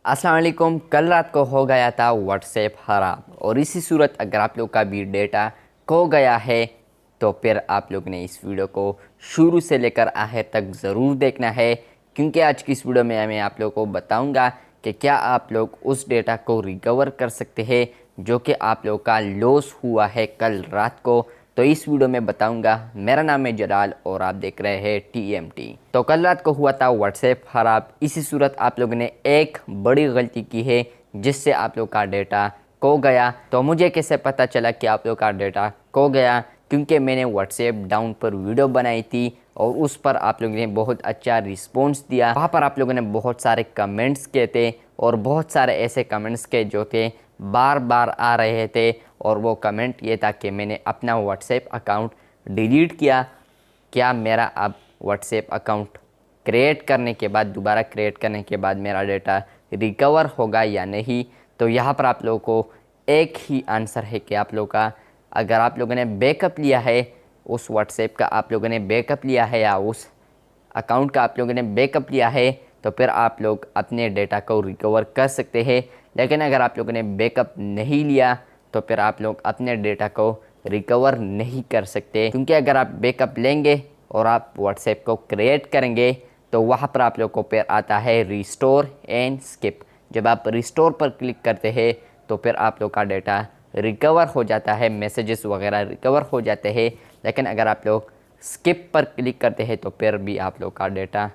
अस्सलाम वालेकुम। कल रात को हो गया था व्हाट्सएप ख़राब और इसी सूरत अगर आप लोग का भी डेटा खो गया है तो फिर आप लोग ने इस वीडियो को शुरू से लेकर आखिर तक ज़रूर देखना है, क्योंकि आज की इस वीडियो में मैं आप लोगों को बताऊंगा कि क्या आप लोग उस डेटा को रिकवर कर सकते हैं जो कि आप लोग का लॉस हुआ है कल रात को। तो इस वीडियो में बताऊंगा। मेरा नाम है जलाल और आप देख रहे हैं TMT। तो कल रात को हुआ था व्हाट्सएप ख़राब। इसी सूरत आप लोगों ने एक बड़ी गलती की है जिससे आप लोग का डेटा खो गया। तो मुझे कैसे पता चला कि आप लोग का डेटा खो गया? क्योंकि मैंने व्हाट्सएप डाउन पर वीडियो बनाई थी और उस पर आप लोगों ने बहुत अच्छा रिस्पॉन्स दिया। वहाँ पर आप लोगों ने बहुत सारे कमेंट्स किए थे और बहुत सारे ऐसे कमेंट्स के जो थे बार बार आ रहे थे। और वो कमेंट ये था कि मैंने अपना व्हाट्सएप अकाउंट डिलीट किया, क्या मेरा अब व्हाट्सएप अकाउंट क्रिएट करने के बाद दोबारा क्रिएट करने के बाद मेरा डेटा रिकवर होगा या नहीं? तो यहाँ पर आप लोगों को एक ही आंसर है कि आप लोगों का, अगर आप लोगों ने बैकअप लिया है उस व्हाट्सएप का, आप लोगों ने बैकअप लिया है या उस अकाउंट का आप लोगों ने बैकअप लिया है तो फिर आप लोग अपने डेटा को रिकवर कर सकते हैं। लेकिन अगर आप लोगों ने बैकअप नहीं लिया तो फिर आप लोग अपने डेटा को रिकवर नहीं कर सकते, क्योंकि अगर आप बैकअप लेंगे और आप व्हाट्सएप को क्रिएट करेंगे तो वहाँ पर आप लोग को फिर आता है रिस्टोर एंड स्किप। जब आप रिस्टोर पर क्लिक करते हैं तो फिर आप लोग का डेटा रिकवर हो जाता है, मैसेजेस वगैरह रिकवर हो जाते हैं। लेकिन अगर आप लोग स्किप पर क्लिक करते हैं तो फिर भी आप लोग का डेटा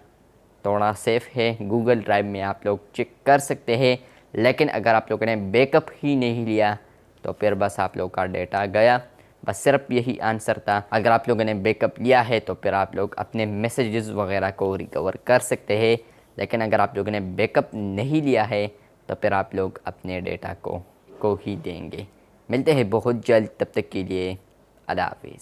थोड़ा सेफ़ है, गूगल ड्राइव में आप लोग चेक कर सकते हैं। लेकिन अगर आप लोगों ने बैकअप ही नहीं लिया तो फिर बस आप लोग का डेटा गया। बस सिर्फ यही आंसर था। अगर आप लोगों ने बैकअप लिया है तो फिर आप लोग अपने मैसेजेस वगैरह को रिकवर कर सकते हैं। लेकिन अगर आप लोगों ने बैकअप नहीं लिया है तो फिर आप लोग अपने डेटा को ही देंगे। मिलते हैं बहुत जल्द, तब तक के लिए अल्लाह हाफिज़।